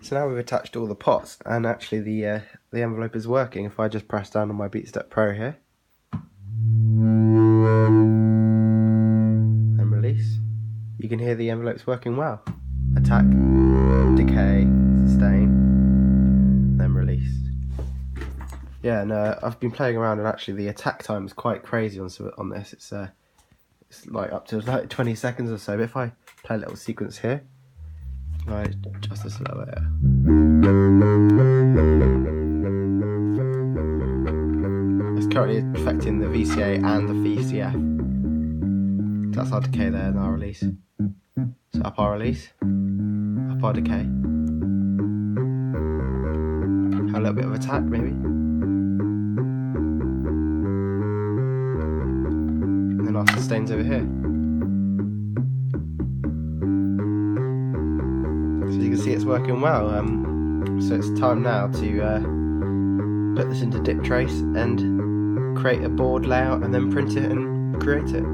So now we've attached all the pots, and actually the envelope is working. If I just press down on my BeatStep Pro here and release, you can hear the envelope's working well. Attack, decay, sustain, then release. Yeah, and I've been playing around, and actually the attack time is quite crazy on this. It's like up to like 20 seconds or so. But if I play a little sequence here, right, just a slower. It's currently affecting the VCA and the VCF. So that's our decay there and our release. So up our release, up our decay. Have a little bit of attack maybe. And then our sustains over here. So you can see it's working well. So it's time now to put this into Dip Trace and create a board layout and then print it and create it.